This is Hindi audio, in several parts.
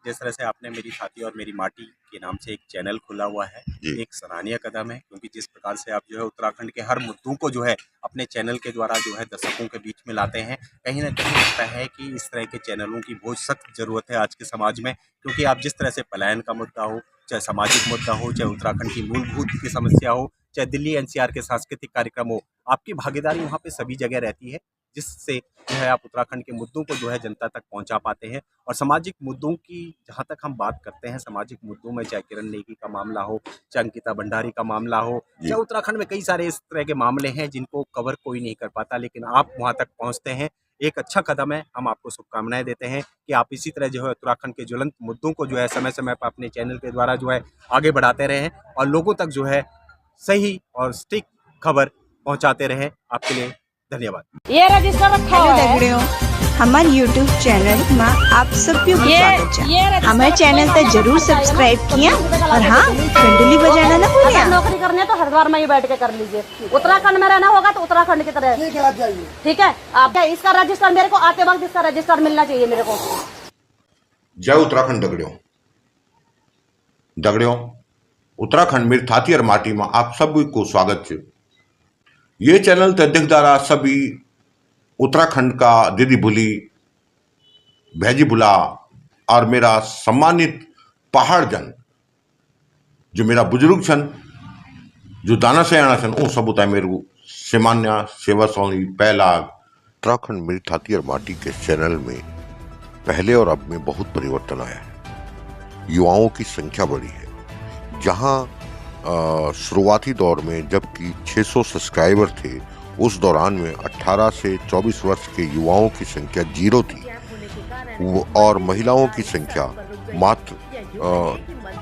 जिस तरह से आपने मेरी छाती और मेरी माटी के नाम से एक चैनल खोला हुआ है, एक सराहनीय कदम है, क्योंकि जिस प्रकार से आप जो है उत्तराखंड के हर मुद्दों को जो है अपने चैनल के द्वारा जो है दर्शकों के बीच में लाते हैं। कहीं न कहीं लगता है कि इस तरह के चैनलों की बहुत सख्त ज़रूरत है आज के समाज में, क्योंकि आप जिस तरह से पलायन का मुद्दा हो, चाहे सामाजिक मुद्दा हो, चाहे उत्तराखंड की मूलभूत की समस्या हो, चाहे दिल्ली एनसीआर के सांस्कृतिक कार्यक्रम हो, आपकी भागीदारी वहाँ पे सभी जगह रहती है, जिससे जो है आप उत्तराखंड के मुद्दों को जो है जनता तक पहुँचा पाते हैं। और सामाजिक मुद्दों की जहाँ तक हम बात करते हैं, सामाजिक मुद्दों में चाहे किरण नेगी का मामला हो, चाहे अंकिता भंडारी का मामला हो, चाहे उत्तराखंड में कई सारे इस तरह के मामले हैं जिनको कवर कोई नहीं कर पाता, लेकिन आप वहाँ तक पहुँचते हैं। एक अच्छा कदम है, हम आपको शुभकामनाएं देते हैं कि आप इसी तरह जो है उत्तराखंड के ज्वलंत मुद्दों को जो है समय समय पर अपने चैनल के द्वारा जो है आगे बढ़ाते रहें और लोगों तक जो है सही और सटीक खबर पहुंचाते रहें। आपके लिए धन्यवाद। ये रजिस्टर रखा हुआ है दगड़ियों, हमारे YouTube चैनल में आप सभी को स्वागत है। हमारे चैनल पे जरूर सब्सक्राइब किया और हाँ, घंटली बजाना ना भूलिए। नौकरी करनी है तो हरिद्वार में ही बैठ के कर लीजिए। उत्तराखंड में रहना होगा तो उत्तराखंड की तरह ठीक है। आप इसका रजिस्टर मेरे को आते वक्त इसका रजिस्टर मिलना चाहिए मेरे को। जय उत्तराखंड दगड़ियों उत्तराखंड में थाती और माटी में आप सभी को स्वागत है। ये चैनल ते दिखदारा सभी उत्तराखंड का दीदी भुली भैजी भुला और मेरा सम्मानित पहाड़ जन जो मेरा बुजुर्ग छन जो दाना से आना छन वो सब उतार मेरे सामान्य सेवा सोनी पहला उत्तराखंड मेरी थाती और माटी के चैनल में पहले और अब में बहुत परिवर्तन आया है। युवाओं की संख्या बढ़ी है। जहां शुरुआती दौर में जबकि 600 सब्सक्राइबर थे, उस दौरान में 18 से 24 वर्ष के युवाओं की संख्या 0 थी और महिलाओं की संख्या मात्र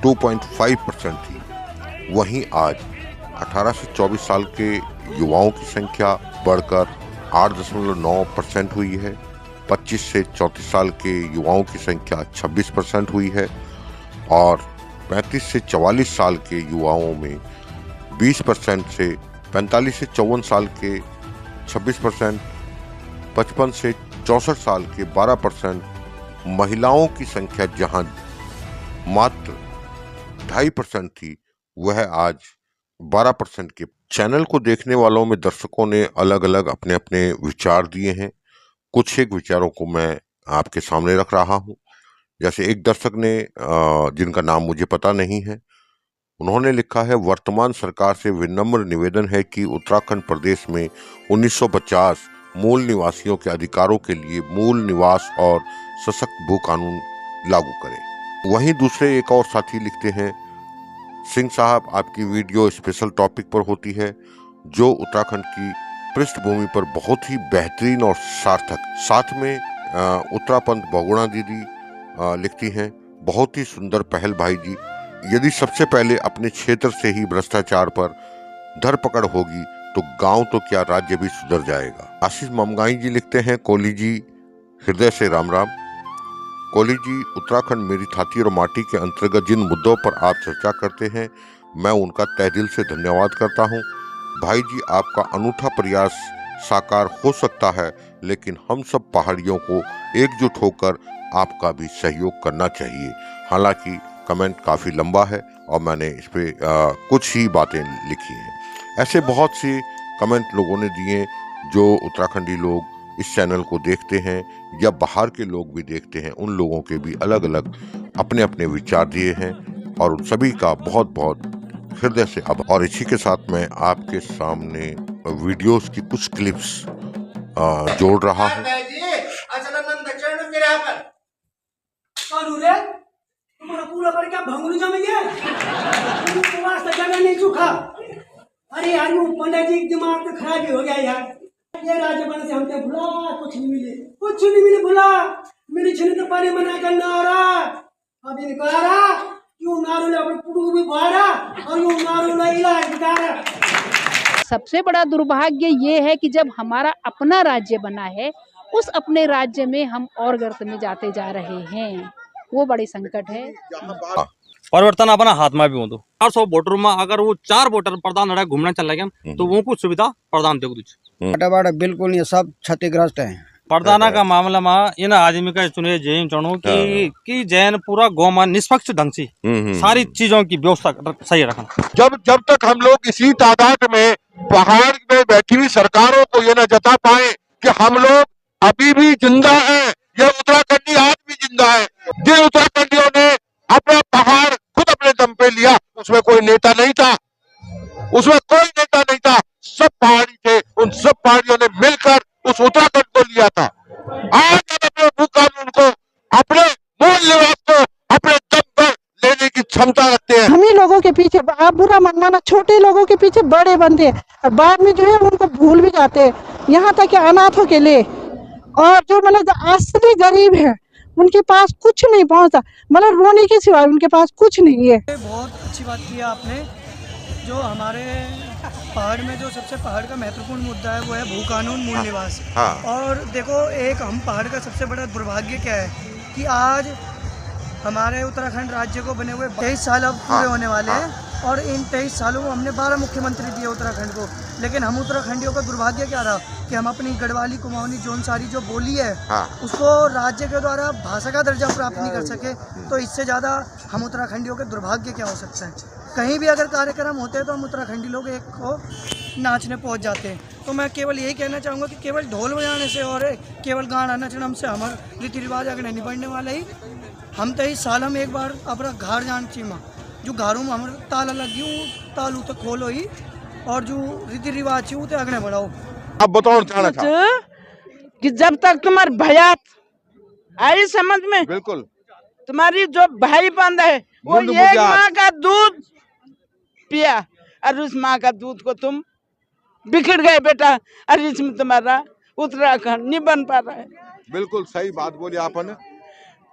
2.5% थी। वहीं आज 18 से 24 साल के युवाओं की संख्या बढ़कर 8.9% हुई है। 25 से 34 साल के युवाओं की संख्या 26% हुई है और 35 से 44 साल के युवाओं में 20% से 45 से 54 साल के 26%, 55 से 64 साल के 12%, महिलाओं की संख्या जहां मात्र 2.5% थी वह आज 12% के। चैनल को देखने वालों में दर्शकों ने अलग अलग अपने अपने विचार दिए हैं। कुछ एक विचारों को मैं आपके सामने रख रहा हूं। जैसे एक दर्शक ने जिनका नाम मुझे पता नहीं है, उन्होंने लिखा है, वर्तमान सरकार से विनम्र निवेदन है कि उत्तराखंड प्रदेश में 1950 मूल निवासियों के अधिकारों के लिए मूल निवास और सशक्त भू कानून लागू करें। वहीं दूसरे एक और साथी लिखते हैं, सिंह साहब आपकी वीडियो स्पेशल टॉपिक पर होती है जो उत्तराखंड की पृष्ठभूमि पर बहुत ही बेहतरीन और सार्थक। साथ में उत्तरापंत बहुगुणा दीदी लिखती हैं, बहुत ही सुंदर पहल भाई जी। यदि सबसे पहले अपने क्षेत्र से ही भ्रष्टाचार पर धरपकड़ होगी तो गांव तो क्या राज्य भी सुधर जाएगा। आशीष ममगाई जी लिखते हैं, कोहली जी हृदय से राम राम। कोहली जी, उत्तराखंड मेरी थाती और माटी के अंतर्गत जिन मुद्दों पर आप चर्चा करते हैं मैं उनका तहे दिल से धन्यवाद करता हूं। भाई जी, आपका अनूठा प्रयास साकार हो सकता है, लेकिन हम सब पहाड़ियों को एकजुट होकर आपका भी सहयोग करना चाहिए। हालांकि कमेंट काफ़ी लंबा है और मैंने इस पे कुछ ही बातें लिखी हैं। ऐसे बहुत से कमेंट लोगों ने दिए जो उत्तराखंडी लोग इस चैनल को देखते हैं या बाहर के लोग भी देखते हैं, उन लोगों के भी अलग अलग अपने अपने विचार दिए हैं और उन सभी का बहुत बहुत हृदय से आभार। और इसी के साथ मैं आपके सामने वीडियोस की कुछ क्लिप्स जोड़ रहा हूँ। पूरा पर क्या भंगुरी जमेंगे जगह नहीं चुका। अरे यार पंडित जी दिमाग तो खराब ही हो गया यार। ये राज्य बन से हमने भुला कुछ नहीं मिले भुला मेरी छुरी तो पानी मना कर नारा अब इनकारा क्यों नारू ने अपने पुड़ू भी भाड़ा और यूं नारू ने इलाज बितारा। सबसे बड़ा दुर्भाग्य ये है कि जब हमारा अपना राज्य बना है उस अपने राज्य में हम और गर्त में जाते जा रहे हैं, वो बड़ी संकट है। परिवर्तन अपना हाथ में भी हो तो 400 वोटर में अगर वो 4 वोटर प्रधान घूमना चल गया तो वो कुछ सुविधा प्रदान दे कुछ बिल्कुल ये सब क्षतिग्रस्त है। प्रधाना का मामला में इन आदमी का चुने जैन चुनो कि जैन पूरा गाँव में निष्पक्ष ढंग से सारी चीजों की व्यवस्था सही रखना। जब तक हम लोग इसी तादाद में पहाड़ में बैठी हुई सरकारों को ये न जता पाए कि हम लोग अभी भी जिंदा हैं, ये उत्तराखंडी आज भी जिंदा है। जिन उत्तराखंडियों ने अपना पहाड़ खुद अपने दम पे लिया, उसमें कोई नेता नहीं था, उसमें कोई नेता नहीं था, सब पहाड़ी थे। उन सब पहाड़ियों ने मिलकर उस उत्तराखंड को लिया था। आज हम अपने भू कानून को, अपने मूल निवास को अपने दम पर लेने की क्षमता रखते हैं। हम ही लोगों के पीछे, आप बुरा मत माना, छोटे लोगों के पीछे बड़े बनते हैं, बाद में जो है उनको भूल भी जाते हैं। यहाँ तक कि अनाथों के लिए, और जो मतलब असली गरीब है उनके पास कुछ नहीं पहुँचता, मतलब रोने के सिवाय उनके पास कुछ नहीं है। बहुत अच्छी बात की आपने। जो हमारे पहाड़ में जो सबसे पहाड़ का महत्वपूर्ण मुद्दा है वो है भू कानून, मूल निवास। और देखो, एक हम पहाड़ का सबसे बड़ा दुर्भाग्य क्या है कि आज हमारे उत्तराखंड राज्य को बने हुए 23 साल अब पूरे होने वाले हैं, और इन 23 सालों में हमने 12 मुख्यमंत्री दिए उत्तराखंड को। लेकिन हम उत्तराखंडियों का दुर्भाग्य क्या रहा कि हम अपनी गढ़वाली, कुमाऊनी, जौनसारी जो बोली है उसको राज्य के द्वारा भाषा का दर्जा प्राप्त नहीं कर सके। तो इससे ज़्यादा हम उत्तराखंडियों के दुर्भाग्य क्या हो सकता है। कहीं भी अगर कार्यक्रम होते हैं तो हम उत्तराखंडी लोग एक को नाचने पहुंच जाते हैं। तो मैं केवल यही कहना चाहूँगा कि केवल ढोल बजाने से और केवल गाना नचना से हमारे रीति रिवाज अगर नहीं बढ़ने वाला ही। हम 23 साल हम एक बार अपना घर जान चीमा जो घरों में हमारे ताला लगी हूँ, तालू तक खोलो ही, और जो रीति रिवाज है वो तो आगे बढ़ाओ। अब बताओ चाहना कि जब तक तुम्हारे भैया आई समझ में, बिल्कुल तुम्हारी जो भाई बंद है वो एक माँ का दूध पिया, और उस माँ का दूध को तुम बिखर गए बेटा, और इसमें तुम्हारा उत्तराखंड नहीं बन पा रहा है। बिल्कुल सही बात बोली आपने।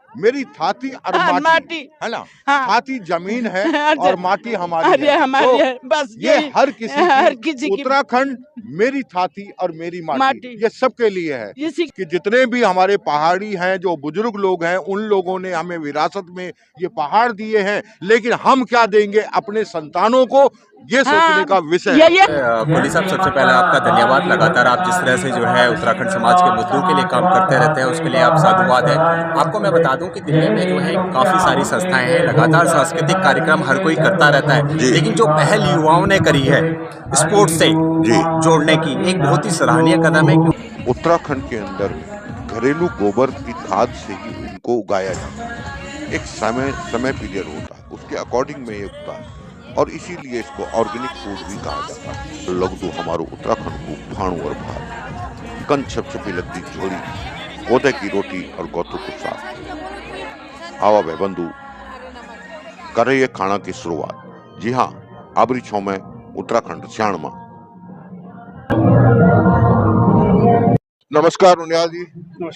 मेरी थाती और माटी है ना, थाती जमीन है और माटी हमारी है। हमारी है, बस ये हर किसी की उत्तराखंड मेरी थाती और मेरी माटी ये सबके लिए है। कि जितने भी हमारे पहाड़ी हैं, जो बुजुर्ग लोग हैं, उन लोगों ने हमें विरासत में ये पहाड़ दिए हैं, लेकिन हम क्या देंगे अपने संतानों को, ये सोचने का विषय है। कोहली साहब, सबसे पहले आपका धन्यवाद। लगातार आप जिस तरह से जो है उत्तराखंड समाज के मुद्दों के लिए काम करते रहते हैं, उसके लिए आप साधुवाद है। आपको मैं बता दूं कि दिल्ली में जो है काफी सारी संस्थाएं हैं, लगातार सांस्कृतिक कार्यक्रम हर कोई करता रहता है, लेकिन जो पहल युवाओं ने करी है स्पोर्ट्स से जोड़ने की, एक बहुत ही सराहनीय कदम है। उत्तराखंड के अंदर घरेलू गोबर की खाद से ही इनको उगाया जाता है। एक समय पीरियड होता है, उसके अकॉर्डिंग में ये उगता है, और इसीलिए इसको ऑर्गेनिक फूड भी कहा जाता है। लगदू हमारो उत्तराखंड को भाणु और भात, कंच छपछपी लगती झोली, गोदे की रोटी और गौतु को साथ। आवा वे बंधु कर रही है खाना की शुरुआत। जी हाँ, आबरी छो में उत्तराखंड सियाणमा। नमस्कार उनियाल जी।